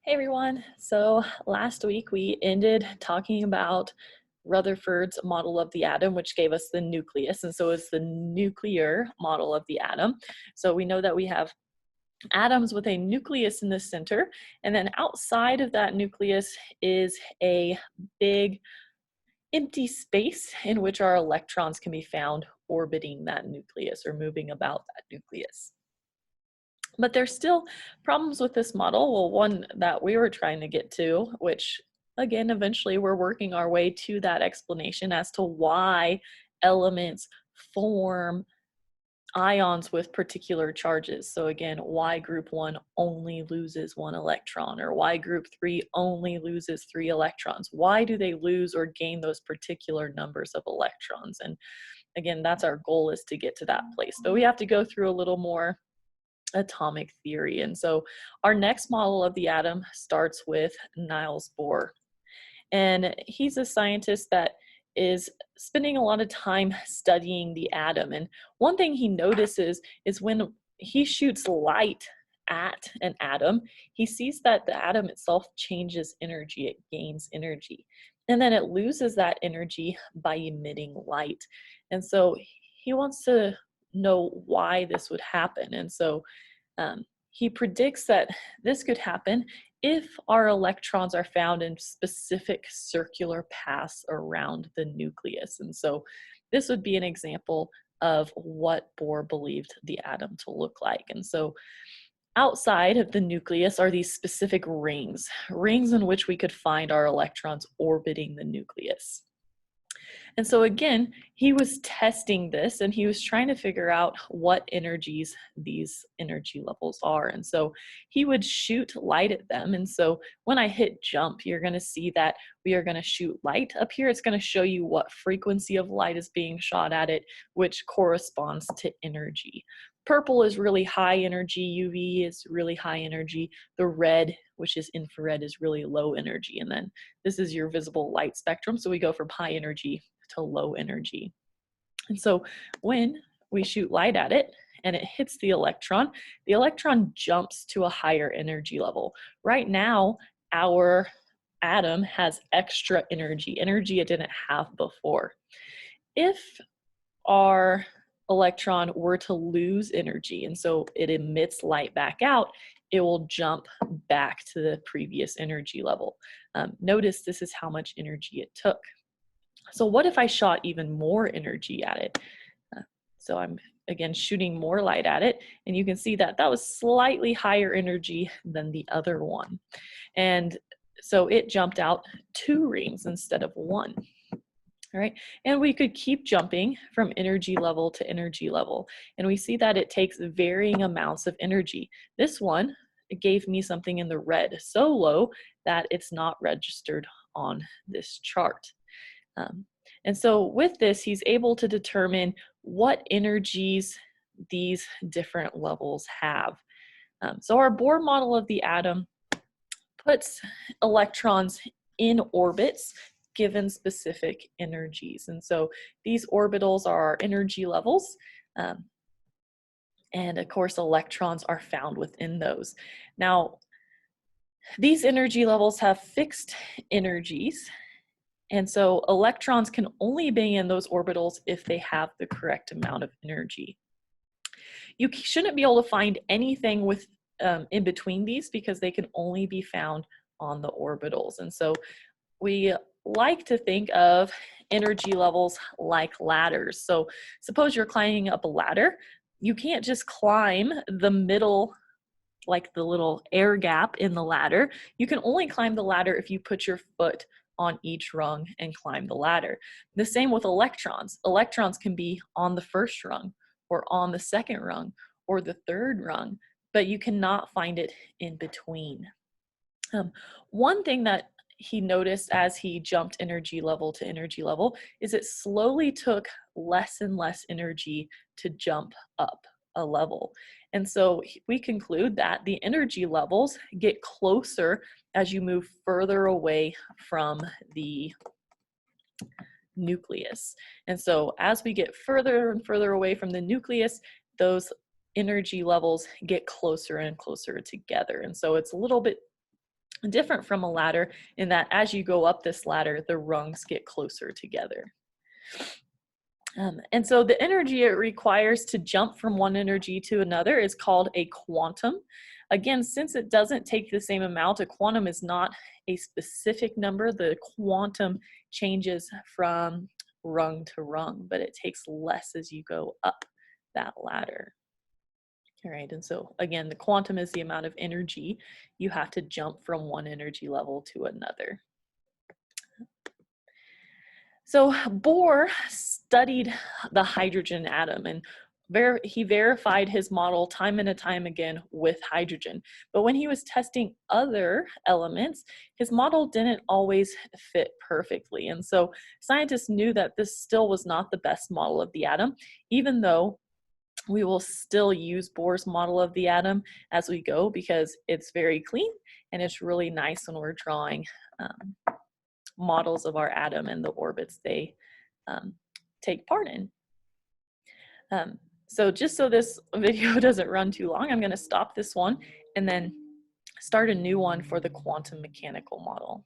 Hey everyone. So last week we ended talking about Rutherford's model of the atom, which gave us the nucleus. And so it's the nuclear model of the atom. So we know that we have atoms with a nucleus in the center. And then outside of that nucleus is a big empty space in which our electrons can be found orbiting that nucleus or moving about that nucleus. But there's still problems with this model. Well, one that we were trying to get to, which again, eventually we're working our way to that explanation as to why elements form ions with particular charges. So again, why group 1 only loses 1 electron, or why group 3 only loses 3 electrons. Why do they lose or gain those particular numbers of electrons? And again, that's our goal, is to get to that place. But we have to go through a little more atomic theory. And so our next model of the atom starts with Niels Bohr. And he's a scientist that is spending a lot of time studying the atom. And one thing he notices is when he shoots light at an atom, he sees that the atom itself changes energy, it gains energy. And then it loses that energy by emitting light. And so he wants to know why this would happen. And so he predicts that this could happen if our electrons are found in specific circular paths around the nucleus. And so this would be an example of what Bohr believed the atom to look like. And so outside of the nucleus are these specific rings in which we could find our electrons orbiting the nucleus. And so again, he was testing this and he was trying to figure out what energies these energy levels are. And so he would shoot light at them. And so when I hit jump, you're going to see that we are going to shoot light. Up here, it's going to show you what frequency of light is being shot at it, which corresponds to energy. Purple is really high energy, UV is really high energy. The red, which is infrared, is really low energy. And then this is your visible light spectrum. So we go from high energy to low energy. And so when we shoot light at it and it hits the electron jumps to a higher energy level. Right now, our atom has extra energy it didn't have before. If our electron were to lose energy, and so it emits light back out, it will jump back to the previous energy level. Notice this is how much energy it took. So what if I shot even more energy at it? So I'm again shooting more light at it, and you can see that that was slightly higher energy than the other one. And so it jumped out 2 rings instead of 1. All right, and we could keep jumping from energy level to energy level, and we see that it takes varying amounts of energy. This one gave me something in the red, so low that it's not registered on this chart. And so with this, he's able to determine what energies these different levels have. So our Bohr model of the atom puts electrons in orbits given specific energies. And so these orbitals are our energy levels. And of course, electrons are found within those. Now, these energy levels have fixed energies. And so electrons can only be in those orbitals if they have the correct amount of energy. You shouldn't be able to find anything with in between these because they can only be found on the orbitals. And so we like to think of energy levels like ladders. So suppose you're climbing up a ladder. You can't just climb the middle, like the little air gap in the ladder. You can only climb the ladder if you put your foot on each rung and climb the ladder. The same with electrons. Electrons can be on the first rung or on the second rung or the third rung, but you cannot find it in between. One thing that he noticed as he jumped energy level to energy level is it slowly took less and less energy to jump up a level. And so we conclude that the energy levels get closer as you move further away from the nucleus. And so as we get further and further away from the nucleus, those energy levels get closer and closer together. And so it's a little bit different from a ladder in that as you go up this ladder, the rungs get closer together. And so the energy it requires to jump from one energy to another is called a quantum. Again, since it doesn't take the same amount, a quantum is not a specific number. The quantum changes from rung to rung, but it takes less as you go up that ladder. All right, and so again, the quantum is the amount of energy you have to jump from one energy level to another. So Bohr studied the hydrogen atom, and he verified his model time and time again with hydrogen. But when he was testing other elements, his model didn't always fit perfectly. And so scientists knew that this still was not the best model of the atom, even though we will still use Bohr's model of the atom as we go because it's very clean and it's really nice when we're drawing models of our atom and the orbits they take part in. So just so this video doesn't run too long, I'm going to stop this one and then start a new one for the quantum mechanical model.